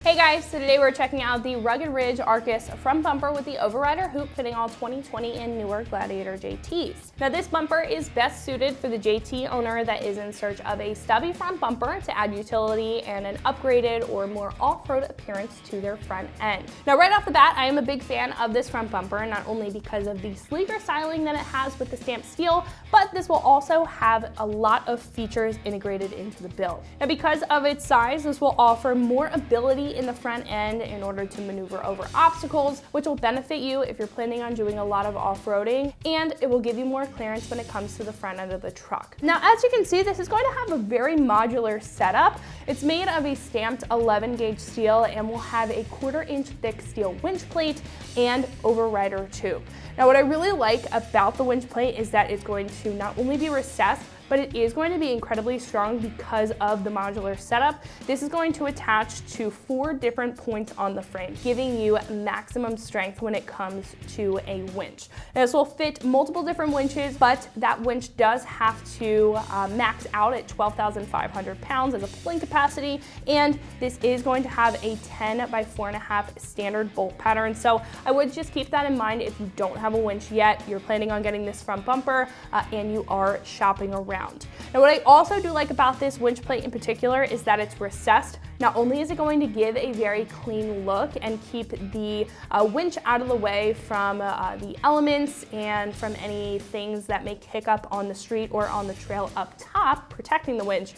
Hey guys, so today we're checking out the Rugged Ridge Arcus front bumper with the overrider hoop fitting all 2020 and newer Gladiator JTs. Now this bumper is best suited for the JT owner that is in search of a stubby front bumper to add utility and an upgraded or more off-road appearance to their front end. Now right off the bat, I am a big fan of this front bumper, not only because of the sleeker styling that it has with the stamped steel, but this will also have a lot of features integrated into the build. Now because of its size, this will offer more ability in the front end in order to maneuver over obstacles, which will benefit you if you're planning on doing a lot of off-roading, and it will give you more clearance when it comes to the front end of the truck. Now, as you can see, this is going to have a very modular setup. It's made of a stamped 11 gauge steel and will have a 1/4 inch thick steel winch plate and overrider tube. Now, what I really like about the winch plate is that it's going to not only be recessed, but it is going to be incredibly strong because of the modular setup. This is going to attach to 4 different points on the frame, giving you maximum strength when it comes to a winch. Now, this will fit multiple different winches, but that winch does have to max out at 12,500 pounds as a pulling capacity, and this is going to have a 10 by 4.5 standard bolt pattern. So I would just keep that in mind if you don't have a winch yet, you're planning on getting this front bumper, and you are shopping around. Now, what I also do like about this winch plate in particular is that it's recessed. Not only is it going to give a very clean look and keep the winch out of the way from the elements and from any things that may kick up on the street or on the trail up top, protecting the winch.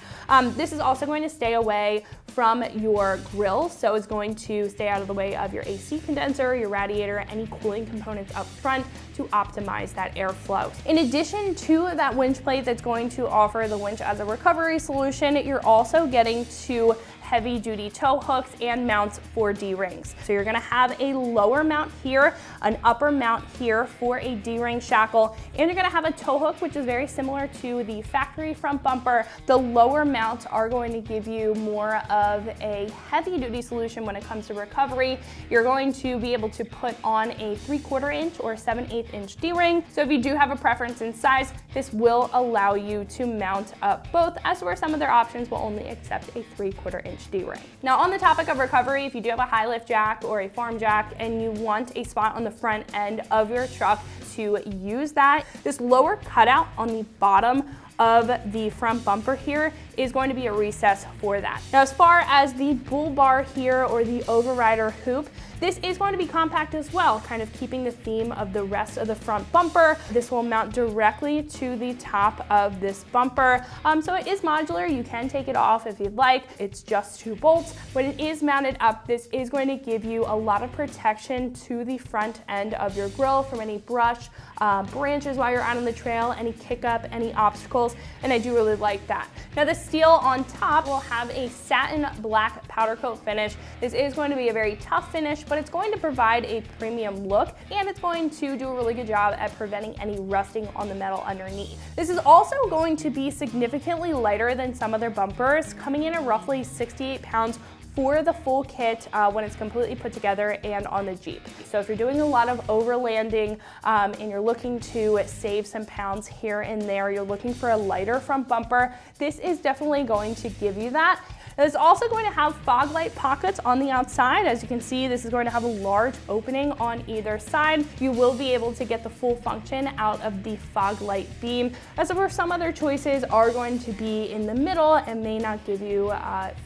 This is also going to stay away from your grill, so it's going to stay out of the way of your AC condenser, your radiator, any cooling components up front to optimize that airflow. In addition to that winch plate that's going to offer the winch as a recovery solution, you're also getting 2 heavy duty tow hooks and mounts for D-rings. So you're gonna have a lower mount here, an upper mount here for a D-ring shackle, and you're gonna have a tow hook, which is very similar to the factory front bumper. The lower mounts are going to give you more of a heavy duty solution when it comes to recovery. You're going to be able to put on a 3/4 inch or 7/8 inch D-ring. So if you do have a preference in size, this will allow you to mount up both, as where some of their options will only accept a 3/4 inch D-ring. Now, on the topic of recovery, if you do have a high lift jack or a farm jack and you want a spot on the front end of your truck to use that, this lower cutout on the bottom of the front bumper here is going to be a recess for that. Now, as far as the bull bar here or the overrider hoop, this is going to be compact as well, kind of keeping the theme of the rest of the front bumper. This will mount directly to the top of this bumper. So it is modular. You can take it off if you'd like. It's just 2 bolts. When it is mounted up, this is going to give you a lot of protection to the front end of your grill from any brush, branches while you're out on the trail, any kick up, any obstacles, and I do really like that. Now, the steel on top will have a satin black powder coat finish. This is going to be a very tough finish, but it's going to provide a premium look, and it's going to do a really good job at preventing any rusting on the metal underneath. This is also going to be significantly lighter than some other bumpers, coming in at roughly 68 pounds for the full kit when it's completely put together and on the Jeep. So if you're doing a lot of overlanding and you're looking to save some pounds here and there, you're looking for a lighter front bumper, this is definitely going to give you that. It's also going to have fog light pockets on the outside. As you can see, this is going to have a large opening on either side. You will be able to get the full function out of the fog light beam, as where some other choices are going to be in the middle and may not give you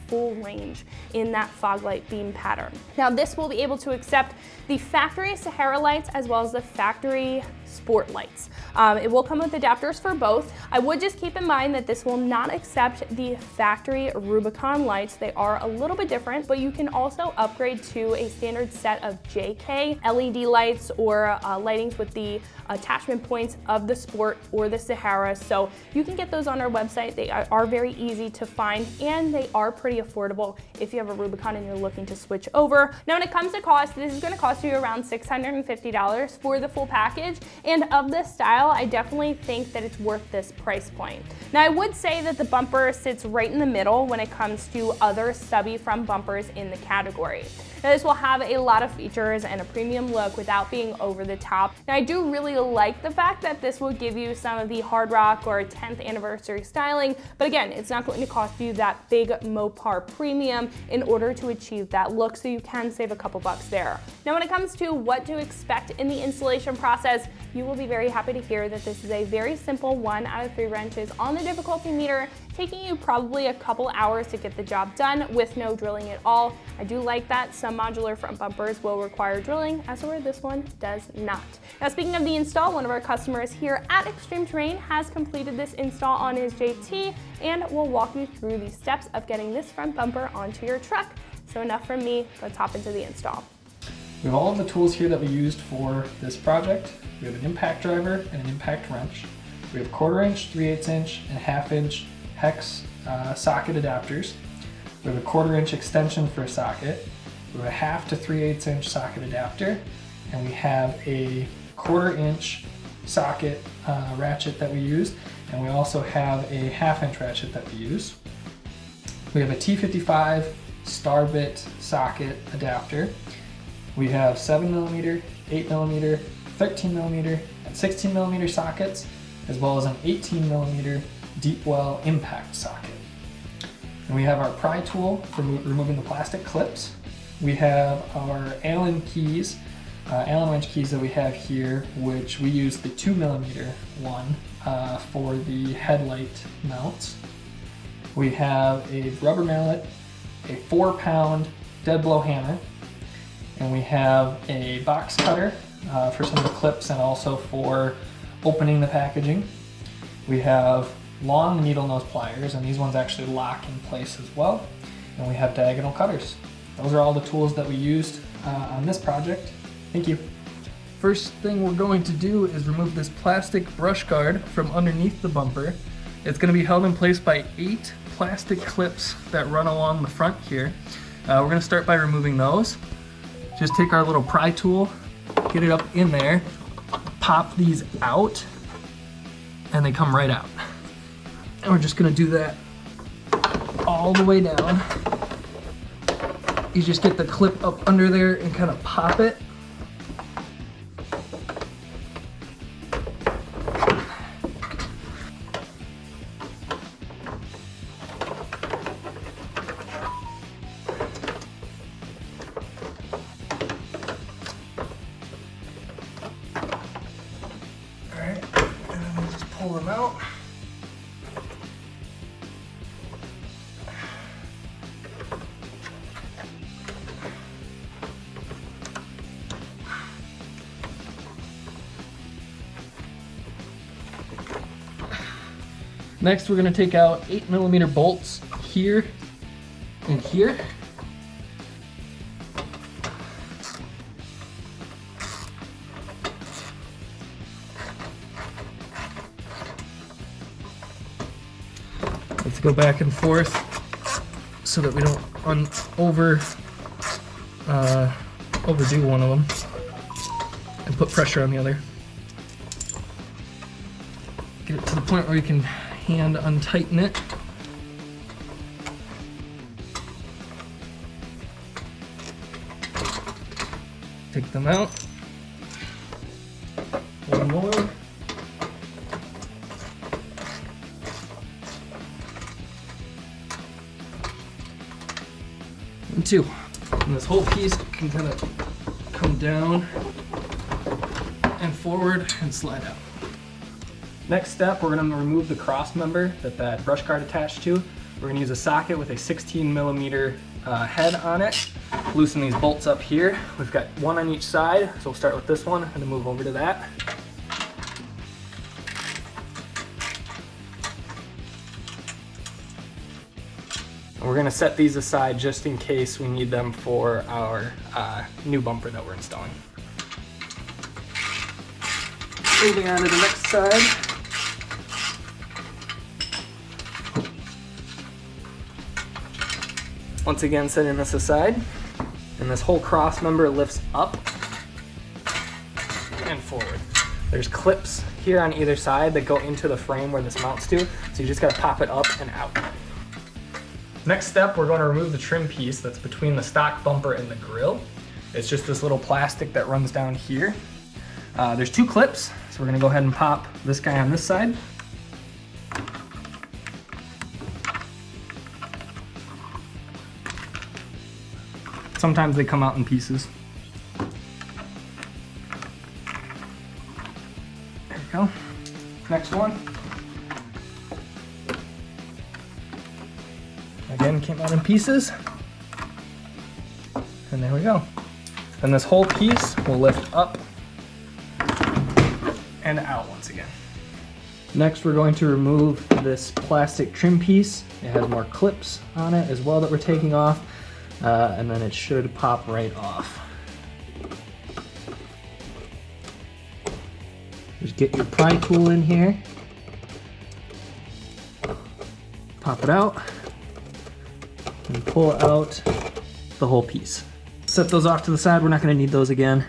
full range in that fog light beam pattern. Now, this will be able to accept the factory Sahara lights as well as the factory sport lights. It will come with adapters for both. I would just keep in mind that this will not accept the factory Rubicon lights. They are a little bit different, but you can also upgrade to a standard set of JK LED lights or lightings with the attachment points of the Sport or the Sahara. So you can get those on our website. They are very easy to find, and they are pretty affordable if you have a Rubicon and you're looking to switch over. Now, when it comes to cost, this is going to cost you around $650 for the full package. And of this style, I definitely think that it's worth this price point. Now, I would say that the bumper sits right in the middle when it comes regards to other stubby front bumpers in the category. Now, this will have a lot of features and a premium look without being over the top. Now, I do really like the fact that this will give you some of the hard rock or 10th anniversary styling, but again, it's not going to cost you that big Mopar premium in order to achieve that look, so you can save a couple bucks there. Now, when it comes to what to expect in the installation process, you will be very happy to hear that this is a very simple 1 out of 3 wrenches on the difficulty meter, taking you probably a couple hours to get the job done with no drilling at all. I do like that some modular front bumpers will require drilling, as where this one does not. Now, speaking of the install, one of our customers here at Extreme Terrain has completed this install on his JT, and will walk you through the steps of getting this front bumper onto your truck. So enough from me, let's hop into the install. We have all of the tools here that we used for this project. We have an impact driver and an impact wrench. We have 1/4 inch, 3/8 inch, and 1/2 inch hex socket adapters. We have a 1/4 inch extension for a socket. We have a 1/2 to 3/8 inch socket adapter, and we have a 1/4 inch socket ratchet that we used, and we also have a 1/2 inch ratchet that we use. We have a T55 star bit socket adapter. We have 7mm, 8mm, 13mm, and 16mm sockets, as well as an 18mm deep well impact socket. And we have our pry tool for removing the plastic clips. We have our Allen keys, Allen wrench keys that we have here, which we use the 2mm one for the headlight mounts. We have a rubber mallet, a 4-pound dead blow hammer, and we have a box cutter for some of the clips and also for opening the packaging. We have long needle nose pliers, and these ones actually lock in place as well. And we have diagonal cutters. Those are all the tools that we used on this project. Thank you. First thing we're going to do is remove this plastic brush guard from underneath the bumper. It's going to be held in place by 8 plastic clips that run along the front here. We're going to start by removing those. Just take our little pry tool, get it up in there, pop these out, and they come right out. And we're just going to do that all the way down. You just get the clip up under there and kind of pop it. Alright, and then we'll just pull them out. Next, we're going to take out 8mm bolts here and here. Let's go back and forth so that we don't overdo one of them and put pressure on the other. Get it to the point where you can hand untighten it. Take them out. One more. And 2. And this whole piece can kind of come down and forward and slide out. Next step, we're going to remove the cross member that brush guard attached to. We're going to use a socket with a 16mm head on it. Loosen these bolts up here. We've got one on each side, so we'll start with this one and then move over to that. And we're going to set these aside just in case we need them for our new bumper that we're installing. Moving on to the next side. Once again, setting this aside, and this whole cross member lifts up and forward. There's clips here on either side that go into the frame where this mounts to, so you just gotta pop it up and out. Next step, we're going to remove the trim piece that's between the stock bumper and the grille. It's just this little plastic that runs down here. There's 2 clips, so we're gonna go ahead and pop this guy on this side. Sometimes they come out in pieces. There we go. Next one. Again, came out in pieces. And there we go. And this whole piece will lift up and out once again. Next, we're going to remove this plastic trim piece. It has more clips on it as well that we're taking off, and then it should pop right off. Just get your pry tool in here, pop it out, and pull out the whole piece. Set those off to the side, we're not going to need those again.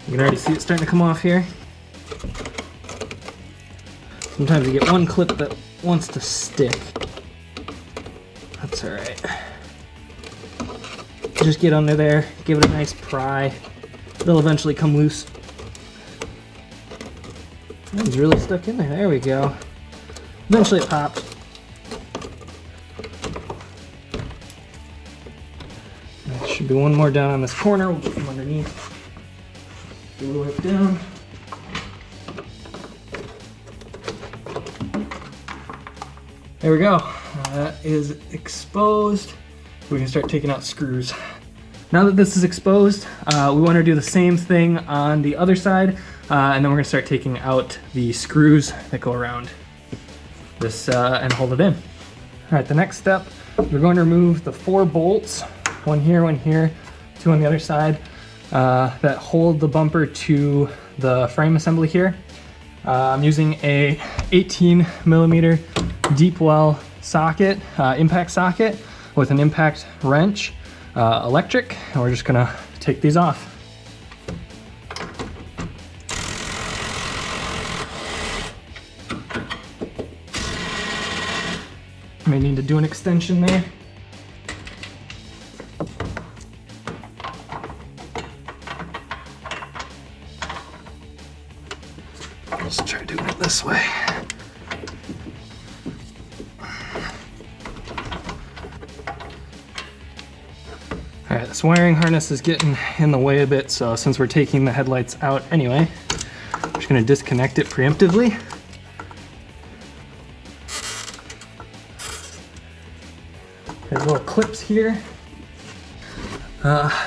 You can already see it starting to come off here. Sometimes you get one clip that wants to stick. That's alright. Just get under there, give it a nice pry. It'll eventually come loose. It's really stuck in there. There we go. Eventually it pops. There should be one more down on this corner. We'll get them underneath. Do a little wipe down. There we go. That is exposed. We can start taking out screws. Now that this is exposed, we want to do the same thing on the other side, and then we're going to start taking out the screws that go around this and hold it in. All right, the next step, we're going to remove the 4 bolts, one here, 2 on the other side, that hold the bumper to the frame assembly here. I'm using a 18mm deep well socket, impact socket with an impact wrench, electric, and we're just gonna take these off. May need to do an extension there. Let's try doing it this way. All right, this wiring harness is getting in the way a bit, so since we're taking the headlights out anyway, I'm just gonna disconnect it preemptively. There's little clips here.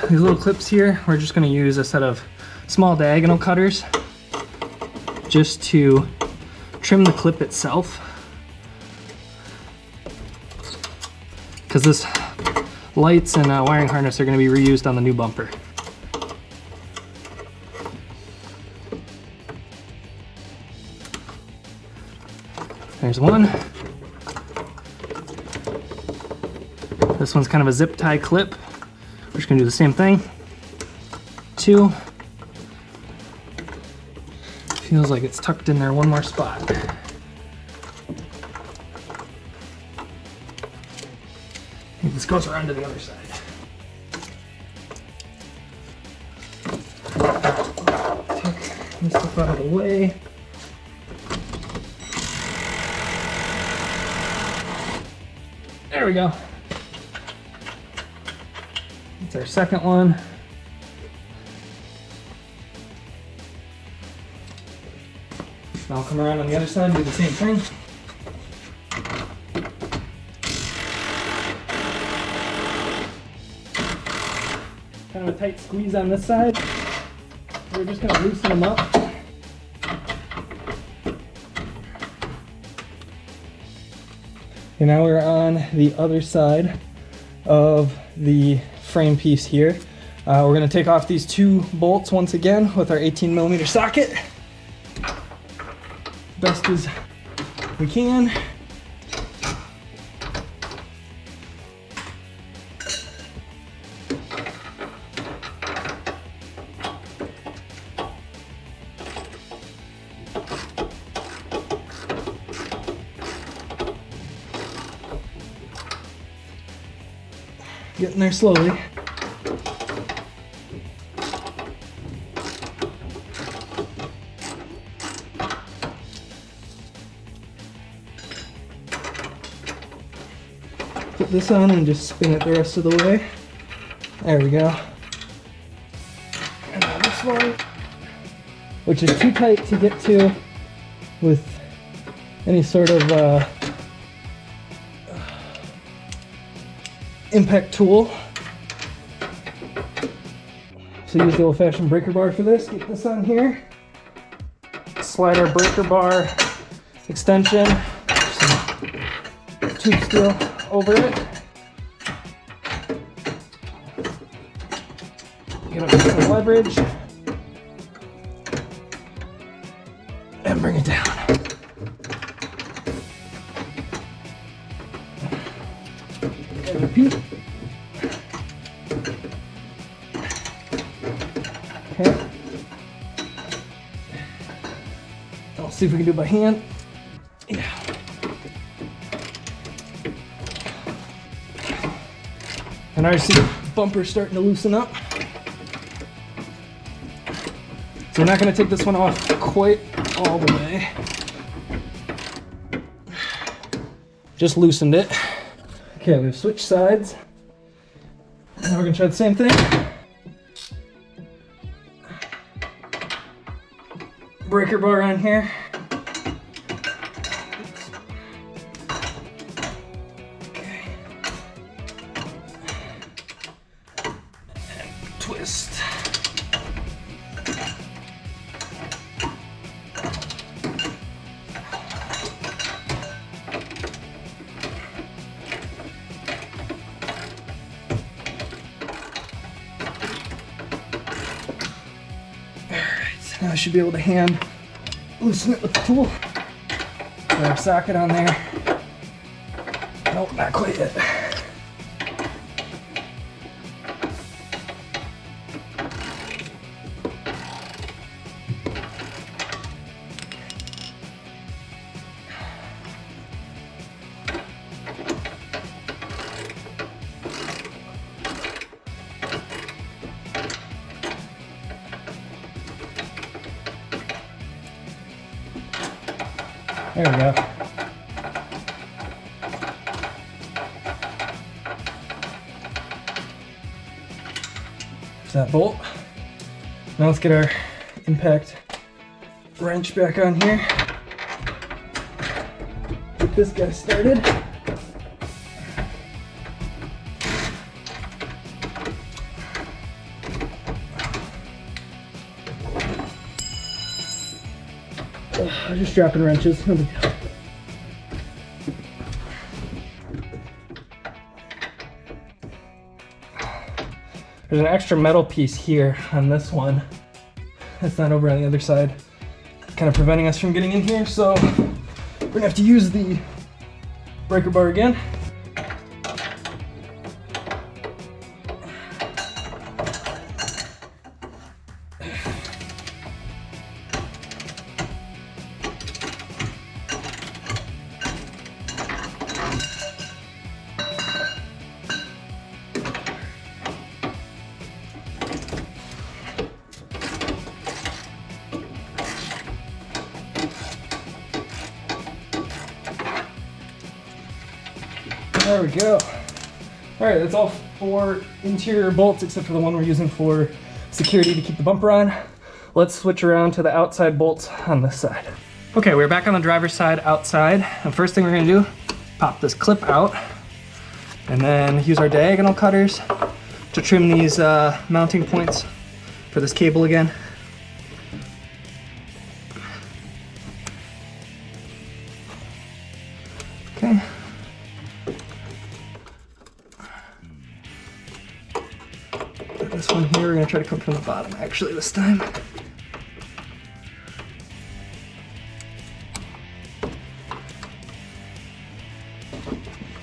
These little clips here, we're just gonna use a set of small diagonal cutters just to trim the clip itself. Because this lights and wiring harness are going to be reused on the new bumper. There's one. This one's kind of a zip tie clip. We're just going to do the same thing. 2. Feels like it's tucked in there one more spot. This goes around to the other side. Take this stuff out of the way. There we go. That's our second one. Now I'll come around on the other side and do the same thing. Kind of a tight squeeze on this side. We're just going to loosen them up. And now we're on the other side of the frame piece here. We're going to take off these 2 bolts once again with our 18mm socket. Best as we can. getting there slowly. Put this on and just spin it the rest of the way. There we go. And now this one, which is too tight to get to with any sort of impact tool. So use the old-fashioned breaker bar for this. Get this on here. Slide our breaker bar extension, some tube steel over it. Get up to some leverage and bring it down. And repeat. Okay. I'll see if we can do it by hand. Yeah. And I already see the bumper starting to loosen up. So we're not going to take this one off quite all the way. Just loosened it. Okay, we've switched sides. Now we're going to try the same thing. Breaker bar on here. Okay. And twist. Now I should be able to hand loosen it with the tool. Got our socket on there. Nope, not quite yet. There we go. There's that bolt. Now let's get our impact wrench back on here. Get this guy started. I'm just dropping wrenches. No big deal. There's an extra metal piece here on this one. It's not over on the other side. Kind of preventing us from getting in here, so we're gonna have to use the breaker bar again. There we go. All right, that's all 4 interior bolts except for the one we're using for security to keep the bumper on. Let's switch around to the outside bolts on this side. Okay, we're back on the driver's side outside. The first thing we're gonna do, pop this clip out and then use our diagonal cutters to trim these mounting points for this cable again. Okay. This one here, we're gonna try to come from the bottom actually this time.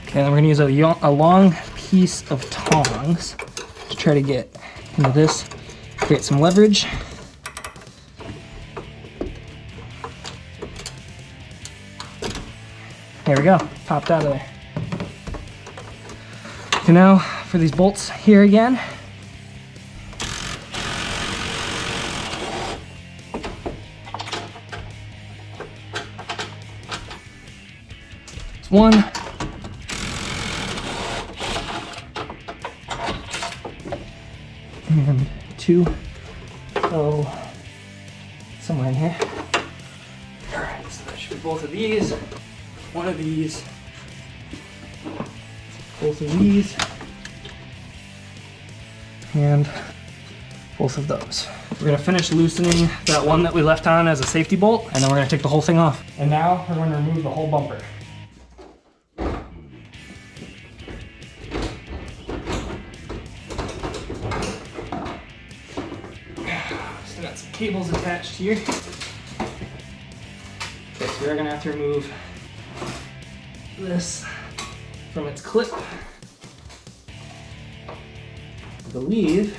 Okay, then we're gonna use a long piece of tongs to try to get into this, create some leverage. There we go, popped out of there. Okay, now for these bolts here again. It's one. And two. So somewhere in here. All right, so that should be both of these. One of these. Both of these. And both of those. We're gonna finish loosening that one that we left on as a safety bolt, and then we're gonna take the whole thing off. And now we're gonna remove the whole bumper. Still got some cables attached here. Okay, so we're gonna have to remove this from its clip. I believe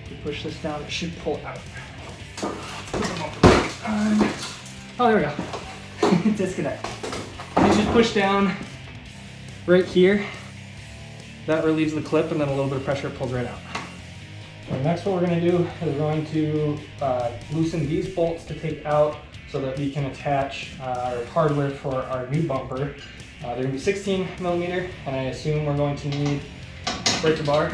if we push this down, it should pull out. Oh, there we go. Disconnect. You just push down right here. That relieves the clip, and then a little bit of pressure pulls right out. And next, what we're going to do is we're going to loosen these bolts to take out so that we can attach our hardware for our new bumper. They're going to be 16 millimeter, and I assume we're going to need breaker bar.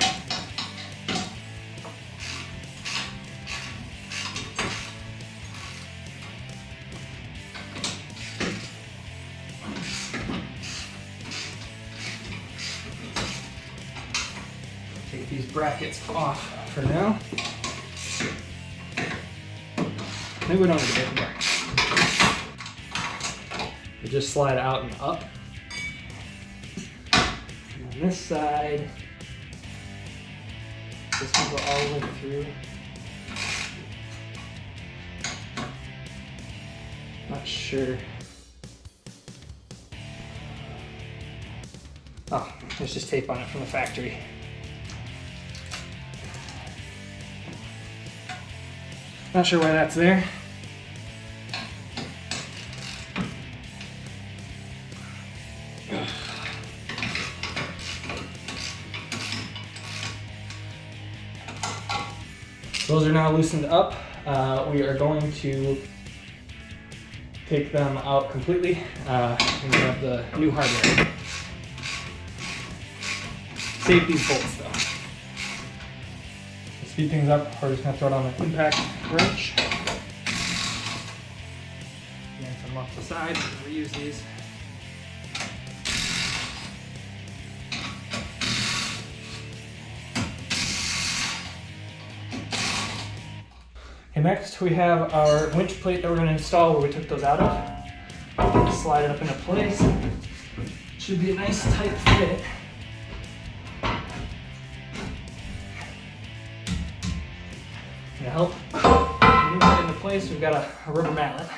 Take these brackets off for now. Maybe we don't need to break them back. They just slide out and up. And on this side, this will go all the way through. Not sure. Oh, there's just tape on it from the factory. Not sure why that's there. Those are now loosened up. We are going to take them out completely and grab the new hardware. Save these bolts though. To speed things up, we're just going to throw it on an impact wrench. Again, put them off the side, reuse these. Okay, next we have our winch plate that we're going to install where we took those out of. Slide it up into place. Should be a nice tight fit. To help move it into place, we've got a rubber mallet.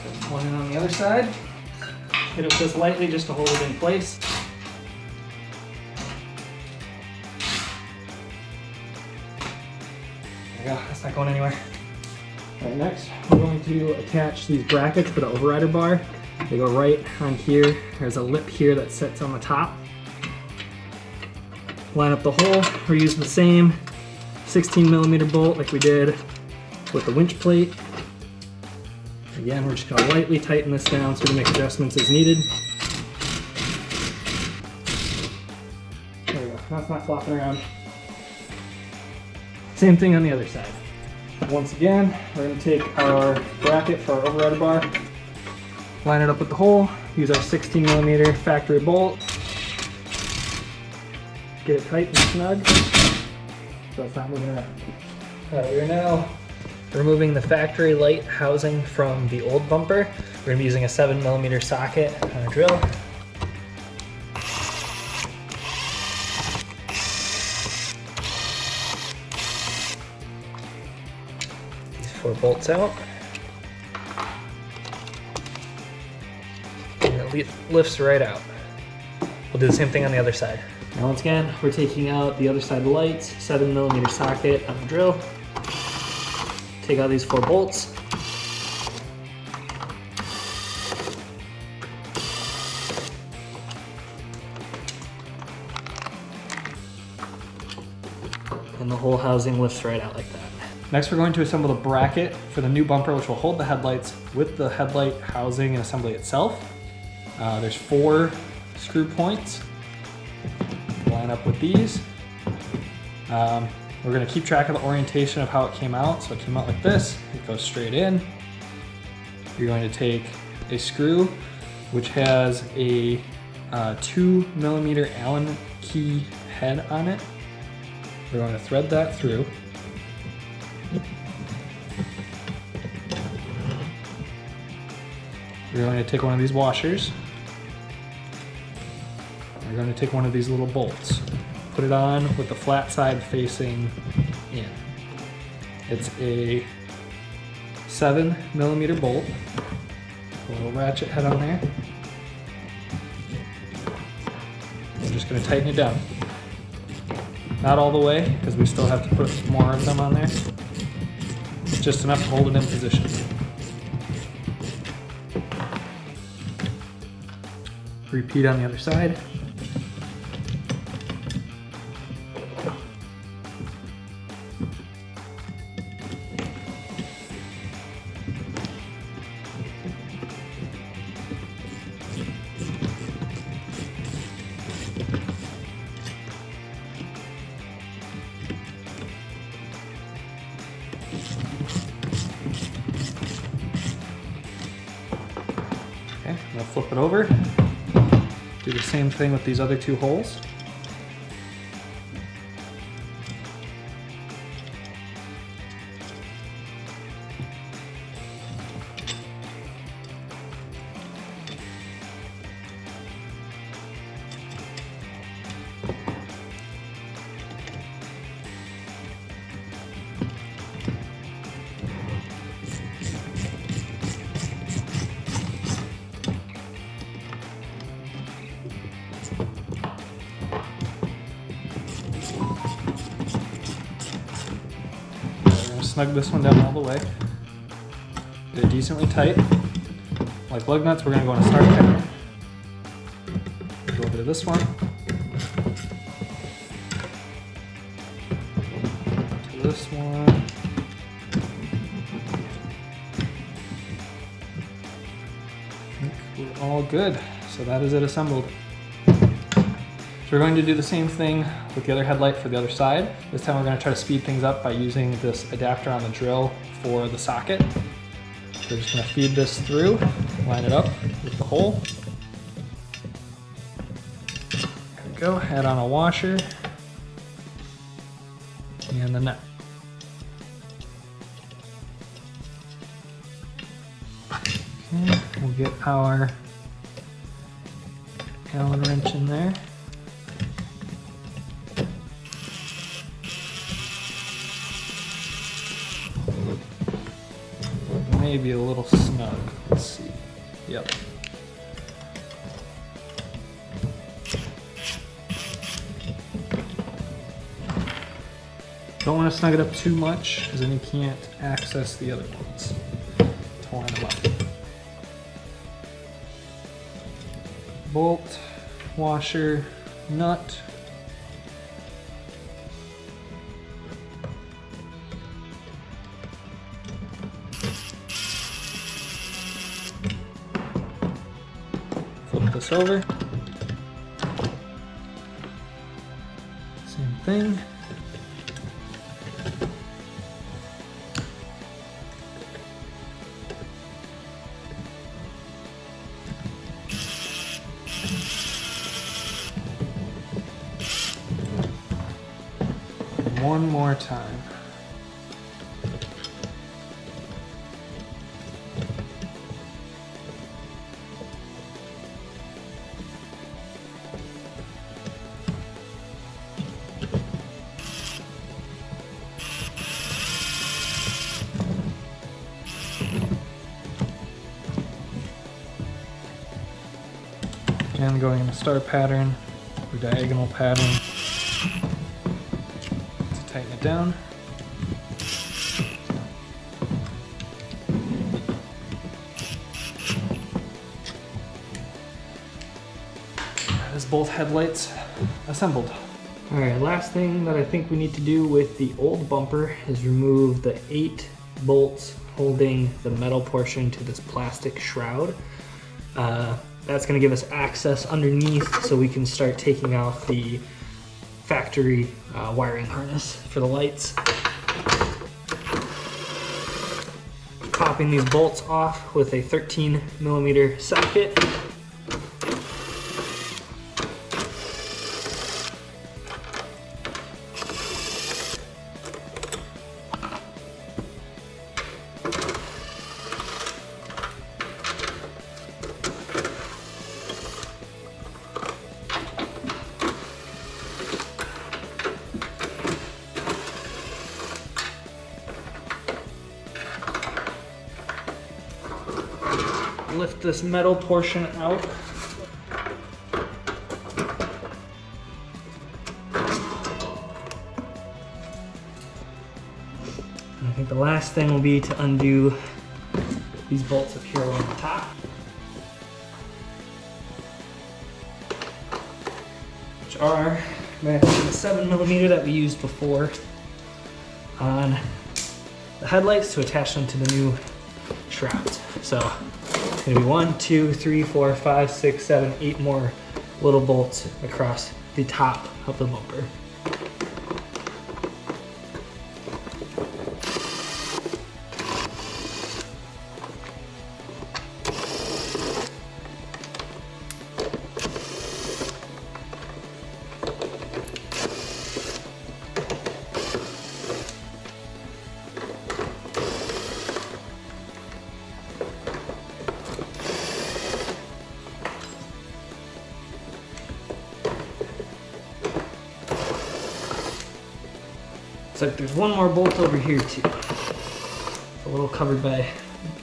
Put one in on the other side. Hit it with this lightly just to hold it in place. There you go, that's not going anywhere. All right, next we're going to attach these brackets for the overrider bar. They go right on here. There's a lip here that sits on the top. Line up the hole, reuse the same 16 millimeter bolt like we did with the winch plate. Again, we're just gonna lightly tighten this down so we can make adjustments as needed. There we go, that's not flopping around. Same thing on the other side. Once again, we're going to take our bracket for our overrider bar, line it up with the hole, use our 16 millimeter factory bolt, get it tight and snug so it's not moving around. We are now removing the factory light housing from the old bumper. We're going to be using a 7 millimeter socket on a drill. Four bolts out. And it lifts right out. We'll do the same thing on the other side. Now once again, we're taking out the other side lights, 7 millimeter socket on the drill. take out these 4 bolts. And the whole housing lifts right out like that. Next, we're going to assemble the bracket for the new bumper, which will hold the headlights with the headlight housing and assembly itself. There's 4 screw points. Line up with these. We're going to keep track of the orientation of how it came out. So it came out like this. It goes straight in. You're going to take a screw, which has a 2mm Allen key head on it. We're going to thread that through. We're going to take one of these washers. We're going to take one of these little bolts. Put it on with the flat side facing in. It's a 7mm bolt. A little ratchet head on there. I'm just going to tighten it down. Not all the way, because we still have to put more of them on there. Just enough to hold it in position. Repeat on the other side. Okay, I'm gonna flip it over. Do the same thing with these other 2 holes. Snug this one down all the way. Get it decently tight. Like lug nuts, we're going to go on a start pattern. Go over to this one. To this one. I think we're all good. So that is it assembled. So we're going to do the same thing with the other headlight for the other side. This time we're going to try to speed things up by using this adapter on the drill for the socket. We're just going to feed this through, line it up with the hole. There we go, add on a washer and the nut. Okay, we'll get our Allen wrench in there. Maybe a little snug. Let's see. Yep. Don't want to snug it up too much because then you can't access the other ones to line them up. Bolt, washer, nut. Flip this over. Same thing. One more time. And going in a star pattern or diagonal pattern. Tighten it down. has both headlights assembled. All right, last thing that I think we need to do with the old bumper is remove the 8 bolts holding the metal portion to this plastic shroud. That's gonna give us access underneath so we can start taking out the factory wiring harness for the lights. Popping these bolts off with a 13mm socket. Lift this metal portion out. And I think the last thing will be to undo these bolts up here on the top. Which are matching the 7mm that we used before on the headlights to attach them to the new shrouds. So it's gonna be 1, 2, 3, 4, 5, 6, 7, 8 more little bolts across the top of the bumper. Looks like there's one more bolt over here too. It's a little covered by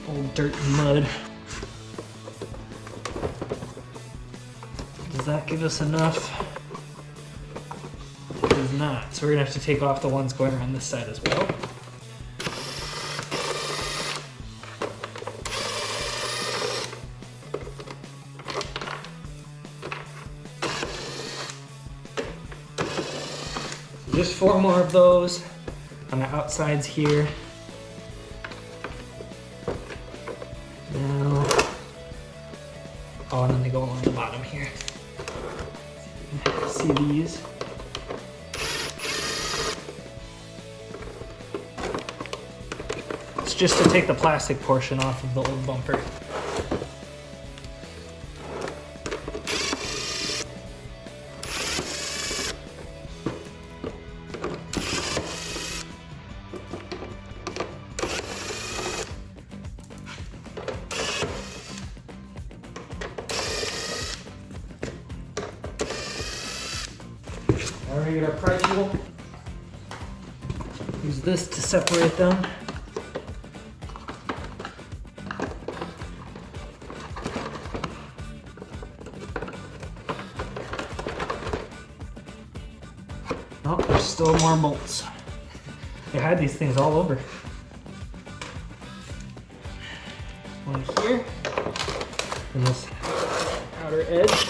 old dirt and mud. Does that give us enough? It does not. So we're gonna have to take off the ones going around this side as well. Just 4 more of those on the outsides here. Now, oh, and then they go along the bottom here. See these? It's just to take the plastic portion off of the old bumper. Alright, get our pry tool. Use this to separate them. Oh, there's still more bolts. They had these things all over. One here, and this outer edge.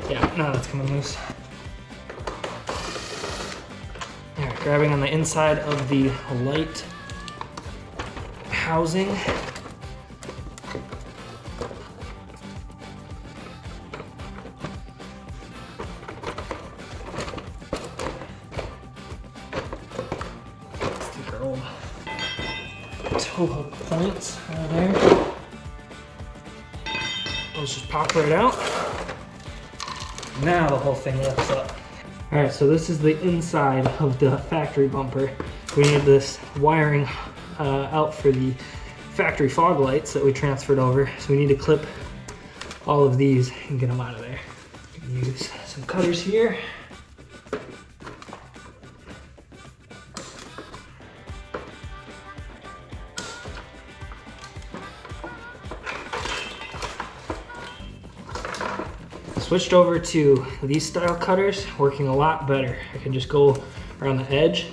Yeah, now that's coming loose. Alright, grabbing on the inside of the light housing. Let's take our old tow hook points out of there. Those just pop right out. Now the whole thing lifts up. All right, so this is the inside of the factory bumper. We need this wiring out for the factory fog lights that we transferred over. So we need to clip all of these and get them out of there. Use some cutters here. Switched over to these style cutters, working a lot better. I can just go around the edge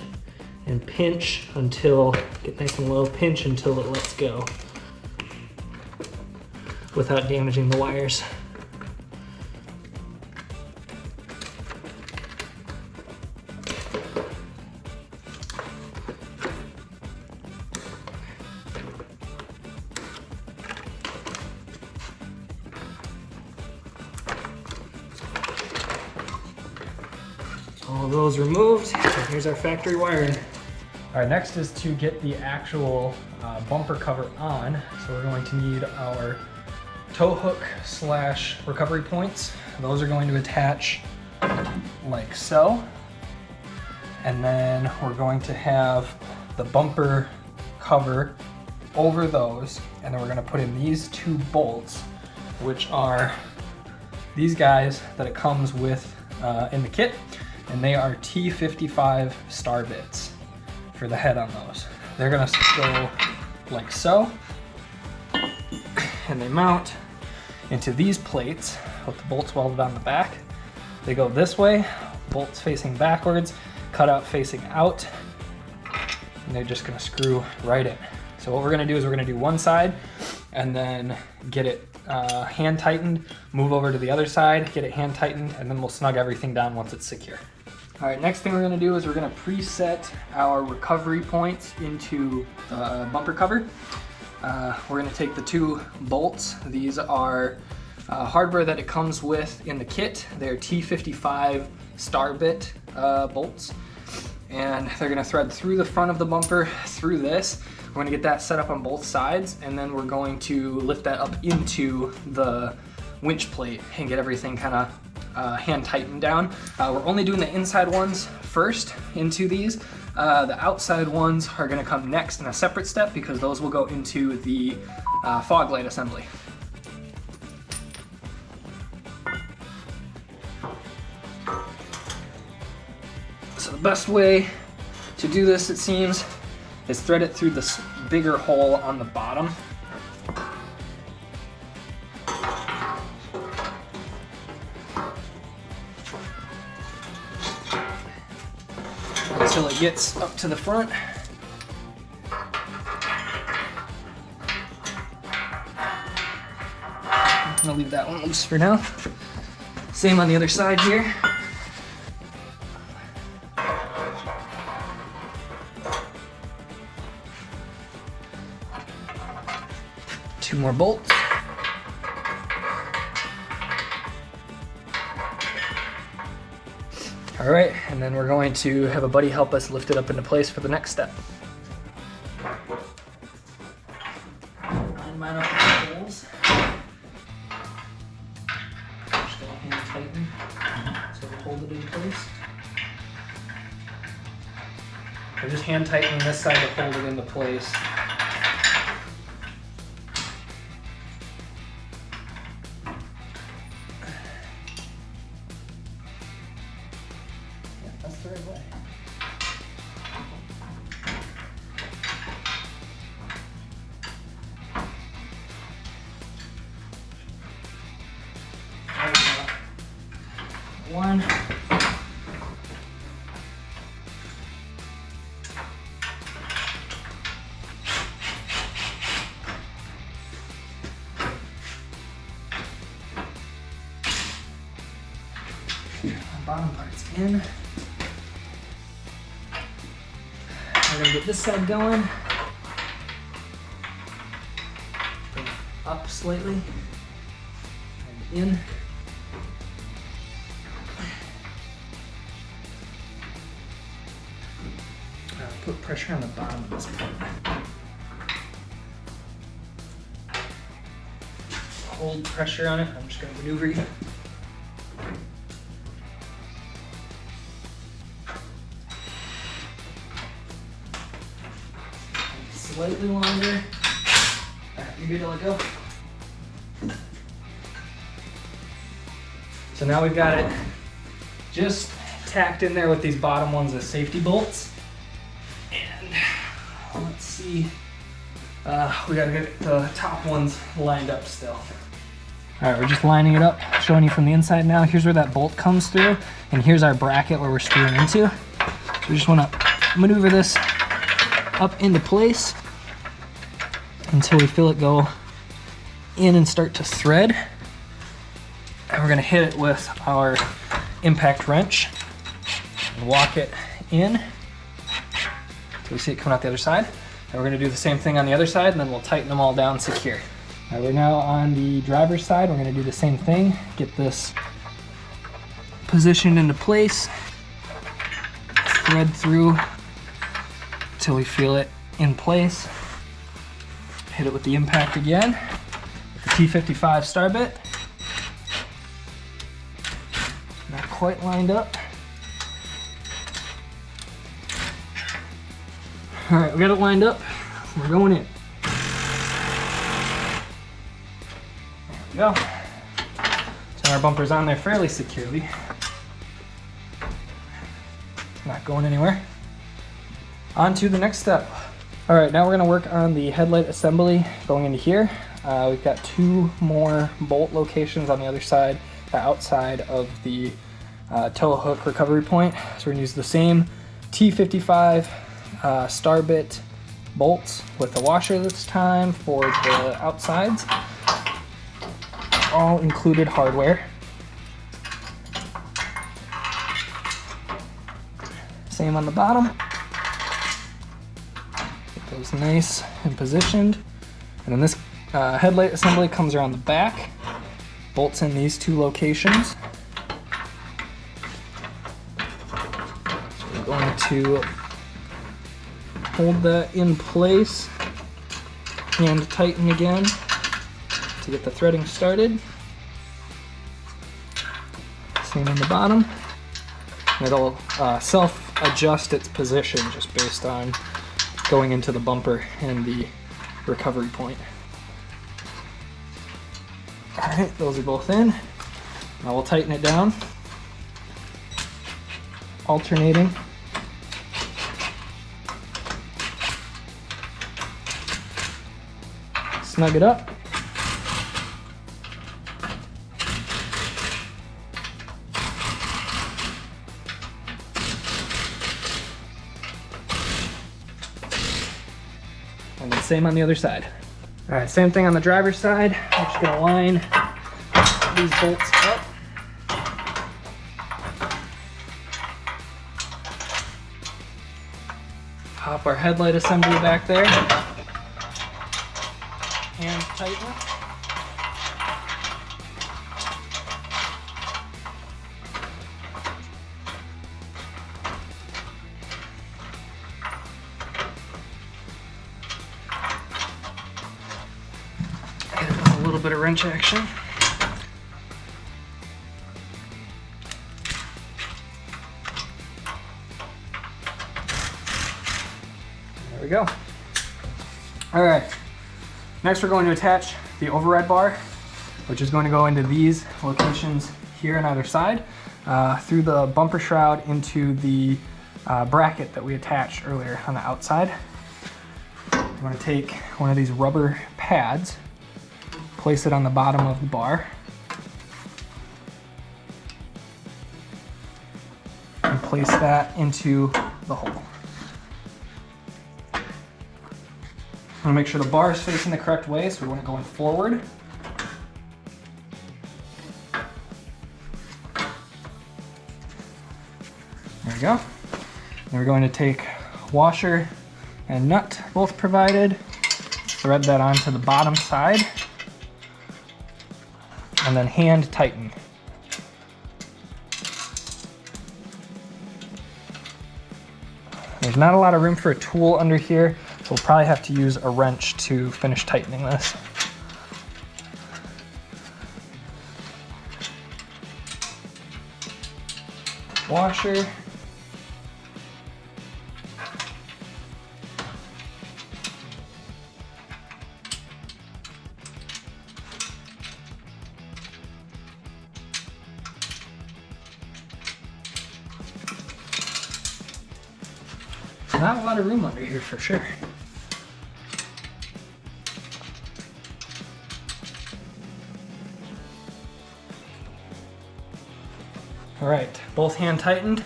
and pinch until, get nice and low, pinch until it lets go. without damaging the wires. All of those removed, and here's our factory wiring. All right, next is to get the actual bumper cover on. So we're going to need our tow hook / recovery points. Those are going to attach like so. And then we're going to have the bumper cover over those. And then we're gonna put in these 2 bolts, which are these guys that it comes with in the kit. And they are T55 star bits for the head on those. They're gonna go like so, and they mount into these plates with the bolts welded on the back. They go this way, bolts facing backwards, cutout facing out, and they're just gonna screw right in. So what we're gonna do is we're gonna do one side and then get it hand tightened, move over to the other side, get it hand tightened, and then we'll snug everything down once it's secure. All right, next thing we're gonna do is we're gonna preset our recovery points into the bumper cover. We're gonna take the 2 bolts. These are hardware that it comes with in the kit. They're T55 star bit bolts. And they're gonna thread through the front of the bumper, through this. We're gonna get that set up on both sides, and then we're going to lift that up into the winch plate and get everything kind of hand tightened down. We're only doing the inside ones first into these. The outside ones are gonna come next in a separate step because those will go into the fog light assembly. So the best way to do this, it seems, is thread it through this bigger hole on the bottom. Until it gets up to the front. I'm gonna leave that one loose for now. Same on the other side here. Two more bolts. All right, and then we're going to have a buddy help us lift it up into place for the next step. Line mine up with the holes. Just go hand tighten so we hold it in place. We're just hand tightening this side to hold it into place. That's the right way. There we go. One. Bottom part's in. We're gonna get this side going. Bring it up slightly and in. Put pressure on the bottom of this part. Hold pressure on it. I'm just gonna maneuver you. Slightly longer. Alright, you're good to let go. So now we've got it just tacked in there with these bottom ones as safety bolts. And let's see, we gotta get the top ones lined up still. All right, we're just lining it up, showing you from the inside now. Here's where that bolt comes through, and here's our bracket where we're screwing into. So we just wanna maneuver this up into place until we feel it go in and start to thread. And we're gonna hit it with our impact wrench and walk it in so we see it coming out the other side. And we're gonna do the same thing on the other side, and then we'll tighten them all down secure. All right, we're now on the driver's side. We're gonna do the same thing. Get this positioned into place, thread through until we feel it in place. Hit it with the impact again, with the T55 star bit. Not quite lined up. All right, we got it lined up. We're going in. There we go. So our bumper's on there fairly securely. Not going anywhere. On to the next step. All right, now we're gonna work on the headlight assembly going into here. We've got 2 more bolt locations on the other side, outside of the tow hook recovery point. So we're gonna use the same T55 star bit bolts with the washer this time for the outsides. All included hardware. Same on the bottom. Get those nice and positioned. And then this headlight assembly comes around the back, bolts in these 2 locations. So we're going to hold that in place and tighten again to get the threading started. Same on the bottom. It'll self-adjust its position just based on going into the bumper and the recovery point. All right, those are both in. Now we'll tighten it down, alternating. Snug it up. And then same on the other side. All right, same thing on the driver's side. I'm just gonna line these bolts up. Pop our headlight assembly back there. And tighten it. Hit it with a little bit of wrench action. There we go. All right. Next, we're going to attach the override bar, which is going to go into these locations here on either side, through the bumper shroud into the bracket that we attached earlier on the outside. I'm going to take one of these rubber pads, place it on the bottom of the bar, and place that into the hole. I'm gonna make sure the bar is facing the correct way, so we want it going forward. There we go. Then we're going to take washer and nut, both provided, thread that onto the bottom side, and then hand tighten. There's not a lot of room for a tool under here, so we'll probably have to use a wrench to finish tightening this. Washer. Not a lot of room under here for sure. All right, both hand tightened.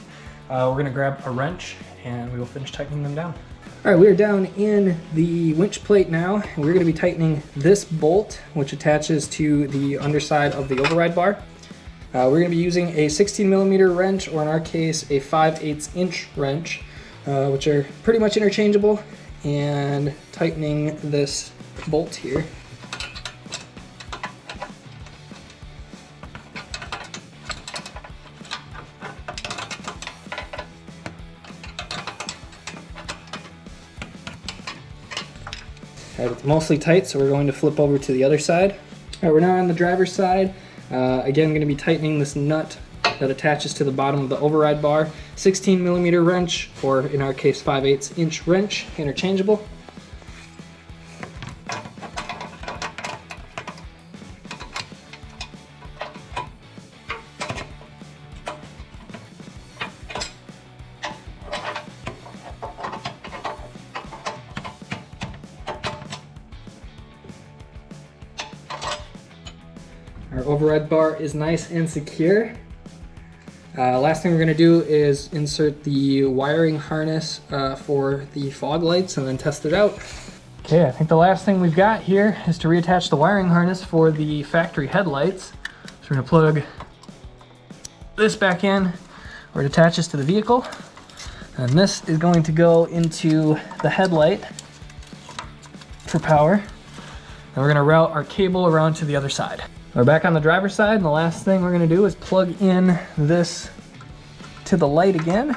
We're gonna grab a wrench and we will finish tightening them down. All right, we are down in the winch plate now, and we're going to be tightening this bolt, which attaches to the underside of the override bar. We're going to be using a 16mm wrench, or in our case, a 5/8 inch wrench, which are pretty much interchangeable, and tightening this bolt here. All right, it's mostly tight, so we're going to flip over to the other side. All right, we're now on the driver's side. Again, I'm going to be tightening this nut that attaches to the bottom of the override bar. 16mm wrench, or in our case 5/8 inch wrench, interchangeable. Our override bar is nice and secure. Last thing we're going to do is insert the wiring harness for the fog lights and then test it out. Okay, I think the last thing we've got here is to reattach the wiring harness for the factory headlights. So we're going to plug this back in where it attaches to the vehicle. And this is going to go into the headlight for power. And we're going to route our cable around to the other side. We're back on the driver's side, and the last thing we're going to do is plug in this to the light again.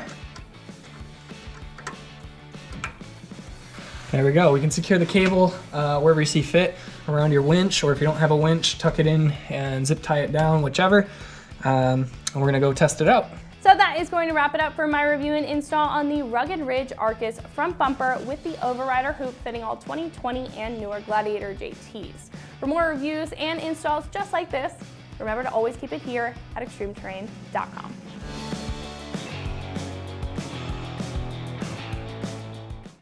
There we go. We can secure the cable wherever you see fit around your winch, or if you don't have a winch, tuck it in and zip tie it down, whichever. And we're going to go test it out. So that is going to wrap it up for my review and install on the Rugged Ridge Arcus front bumper with the overrider hoop fitting all 2020 and newer Gladiator JTs. For more reviews and installs just like this, remember to always keep it here at extremeterrain.com.